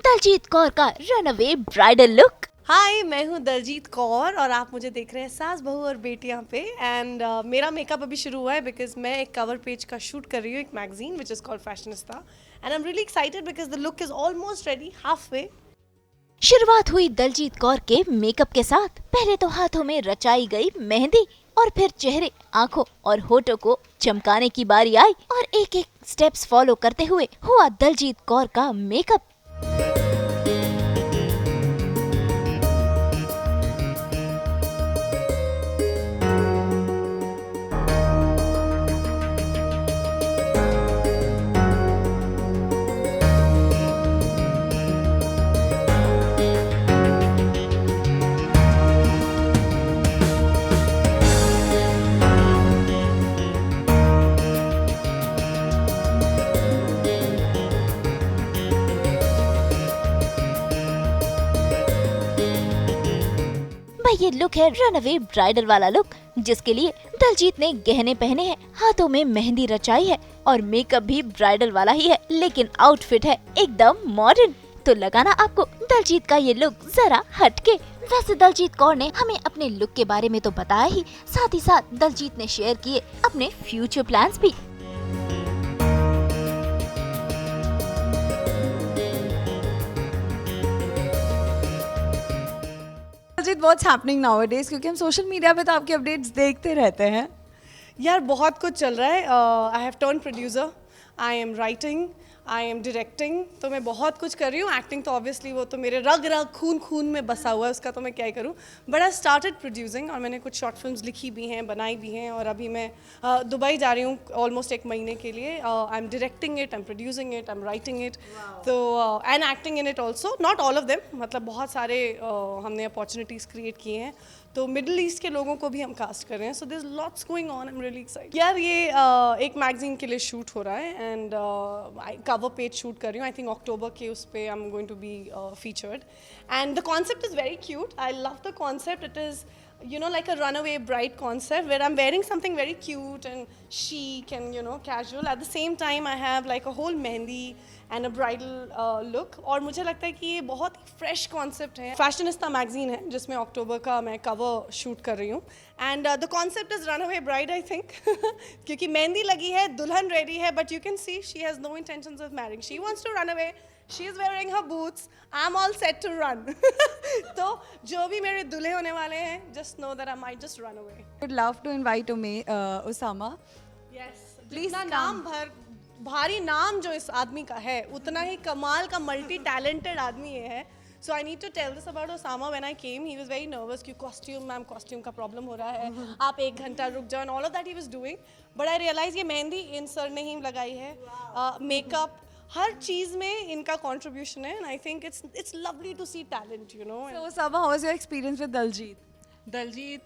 दलजीत कौर का runaway bridal look. हाय, मैं हूँ दलजीत कौर और आप मुझे देख रहे हैं सास बहू और बेटियां पे। एंड मेरा मेकअप अभी शुरू हुआ है बिकॉज मैं एक कवर पेज का शूट कर रही हूँ, एक magazine which is called फैशनिस्ता। And I am really excited because the look is almost ready, half way. शुरुआत हुई दलजीत कौर के मेकअप के साथ। पहले तो हाथों में रचाई गई मेहंदी और फिर चेहरे, आंखों और होठों को चमकाने की बारी आई और एक एक स्टेप्स फॉलो करते हुए हुआ दलजीत कौर का मेकअप। भाई ये लुक है रनअवे ब्राइडल वाला लुक, जिसके लिए दलजीत ने गहने पहने हैं, हाथों में मेहंदी रचाई है और मेकअप भी ब्राइडल वाला ही है, लेकिन आउटफिट है एकदम मॉडर्न। तो लगा ना आपको दलजीत का ये लुक जरा हटके। वैसे दलजीत कौर ने हमें अपने लुक के बारे में तो बताया ही, साथ ही साथ दलजीत ने शेयर किए अपने फ्यूचर प्लान्स भी। Daljit, what's happening nowadays? क्योंकि हम सोशल मीडिया पे तो आपके अपडेट्स देखते रहते हैं। यार बहुत कुछ चल रहा है। I have turn producer, I am writing, I am directing, तो मैं बहुत कुछ कर रही हूँ। एक्टिंग तो ऑब्वियसली वो तो मेरे रग रग खून खून में बसा हुआ है, उसका तो मैं क्या ही करूँ। बट आई स्टार्टेड प्रोड्यूसिंग और मैंने कुछ शॉर्ट फिल्म्स लिखी भी हैं, बनाई भी हैं, और अभी मैं दुबई जा रही हूँ ऑलमोस्ट एक महीने के लिए। I am directing it, I am producing it, I am writing it, तो and acting in it also, not all of them, मतलब बहुत सारे हमने अपॉर्चुनिटीज़ क्रिएट किए हैं। तो मिडिल ईस्ट के लोगों को भी हम कास्ट कर रहे हैं, so this lots going on, I am really excited. यार ये एक मैगजीन के लिए शूट हो रहा है एंड कवर पेज शूट कर रही हूँ। आई थिंक अक्टूबर के उस पे I am going to be featured and the concept is very cute. I love the concept. It is like a runaway bride concept where I'm wearing something very cute and chic and casual. At the same time I have like a whole mehndi and a bridal look. और मुझे लगता है कि ये बहुत ही fresh concept है। फैशनिस्ता magazine है जिसमें अक्टूबर का मैं कवर शूट कर रही हूँ and the concept is runaway bride, I think. क्योंकि मेहंदी लगी है, दुल्हन रेडी है, but you can see she has no intentions of marrying. She wants to run away. She is wearing her boots. I'm all set to run. तो जो भी मेरे दूल्हे होने वाले हैं, just know that I might just run away. Would love to invite Osama. Yes. Please जितना come. नाम भारी नाम जो इस आदमी का है, उतना ही कमाल का मल्टी टैलेंटेड आदमी ये है. So I need to tell this about Osama. When I came, he was very nervous कि costume मैम, costume का problem हो रहा है, आप एक घंटा रुक जाओ, and all of that he was doing. But I realized ये मेहंदी इन सर ने ही लगाई है, मेकअप, हर चीज़ में इनका कंट्रीब्यूशन है, and I think it's lovely to see talent, you know. So Osama, how was your experience with Daljit? Daljit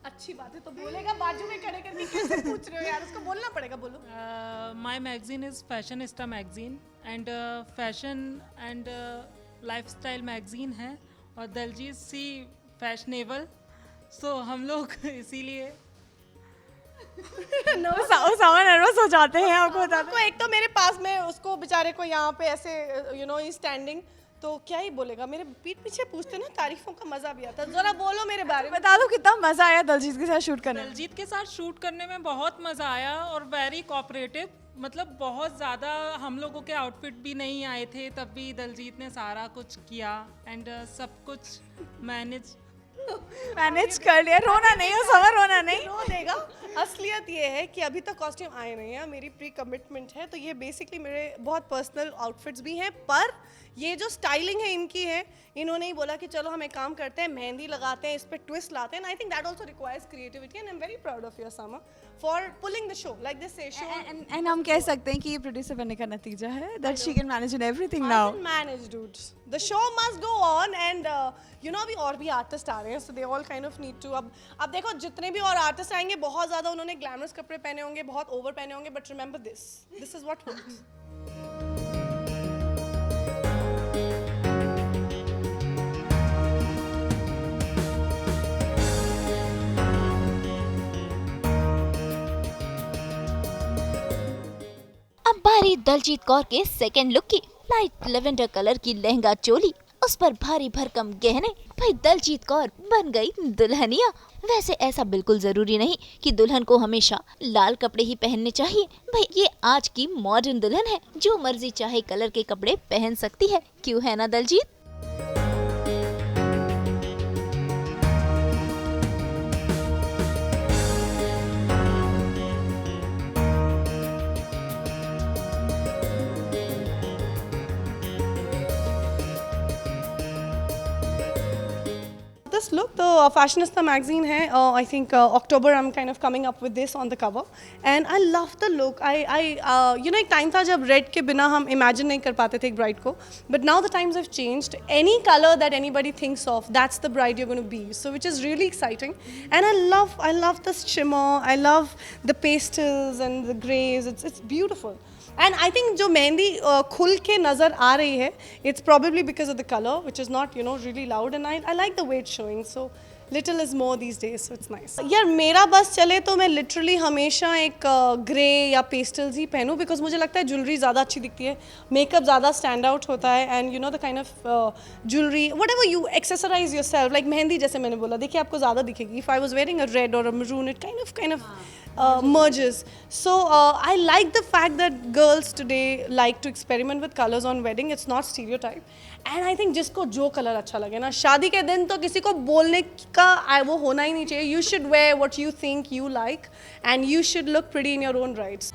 अच्छी बात है तो बोलेगा, बाजू में खड़े करके कैसे पूछ रहे हो यार, उसको बोलना पड़ेगा, बोलो। My magazine is fashionista magazine and fashion and lifestyle magazine है और दलजीत सी फैशनेबल, सो हम लोग इसीलिए Osama नर्वस हो जाते हैं, आपको बताते आपको एक तो मेरे पास में उसको बेचारे को यहाँ पे ऐसे स्टैंडिंग, तो क्या ही बोलेगा, मेरे पीठ पीछे पूछते ना, तारीफों का मजा भी आता है। जरा बोलो मेरे बारे में। बता दो कितना मजा आया दलजीत के साथ शूट करने में। दलजीत के साथ शूट करने में बहुत मज़ा आया और वेरी कोऑपरेटिव, मतलब बहुत ज़्यादा हम लोगों के आउटफिट भी नहीं आए थे, तब भी दलजीत ने सारा कुछ किया एंड सब कुछ मैनेज कर लिया। रोना नहीं, Osama रोना नहीं। रो देगा। असलियत ये है कि अभी तक कॉस्ट्यूम आए नहीं है, मेरी प्री कमिटमेंट है, तो ये बेसिकली मेरे बहुत पर्सनल आउटफिट्स भी हैं, पर ये जो स्टाइलिंग है इनकी है, इन्होंने ही बोला कि चलो हम एक काम करते हैं, मेहंदी लगाते हैं, इस पे ट्विस्ट लाते हैं। I think that also requires creativity and I am very proud of you Osama for pulling the show, like this से शो। एंड हम कह सकते हैं कि ये प्रोड्यूसर बनने का नतीजा है, that she can manage in everything now. Manage dudes, the show must go on and अभी और भी आर्टिस्ट आ रहे हैं, so they all kind of need to। अब देखो जितने भी और आर्टिस्ट आएंगे, बहुत ज़्यादा उन्होंने ग्लैमरस कपड़े पहने होंगे, बहुत ओवर पहने होंगे, but remember this is what works. अब बारी दलजीत कौर के सेकंड लुक की। लाइट लेवेंडर कलर की लहंगा चोली, उस पर भारी भरकम गहने। भाई दलजीत कौर बन गई दुल्हनिया। वैसे ऐसा बिल्कुल जरूरी नहीं कि दुल्हन को हमेशा लाल कपड़े ही पहनने चाहिए। भाई ये आज की मॉडर्न दुल्हन है, जो मर्जी चाहे कलर के कपड़े पहन सकती है। क्यों है ना Daljit? This look, the Fashionista magazine hai. I think October I'm kind of coming up with this on the cover, and I love the look. You know, एक time था जब red के बिना हम imagine नहीं कर पाते थे एक bride को, but now the times have changed. Any color that anybody thinks of, that's the bride you're going to be. So which is really exciting, and I love the shimmer. I love the pastels and the grays. It's beautiful. And I think जो मेहंदी खुल के नज़र आ रही है, it's probably because of the color, which is not, you know, really loud, and I like the way it's showing. So little is more these days, so it's nice. यार मेरा बस चले तो मैं literally हमेशा एक ग्रे या pastels he पहनूं, because मुझे लगता है ज्वेलरी ज़्यादा अच्छी दिखती है, मेकअप ज़्यादा स्टैंड आउट होता है, and you know the kind of jewelry, whatever you accessorize yourself, like mehndi जैसे मैंने बोला, देखिए आपको ज़्यादा दिखेगी. If I was wearing a red or a maroon, it kind of merges. So I like the fact that girls today like to experiment with colors on wedding. It's not stereotype. And I think जिसको जो colour अच्छा लगे ना, शादी के दिन तो किसी को बोलने का वो होना ही नहीं चाहिए. You should wear what you think you like, and you should look pretty in your own rights.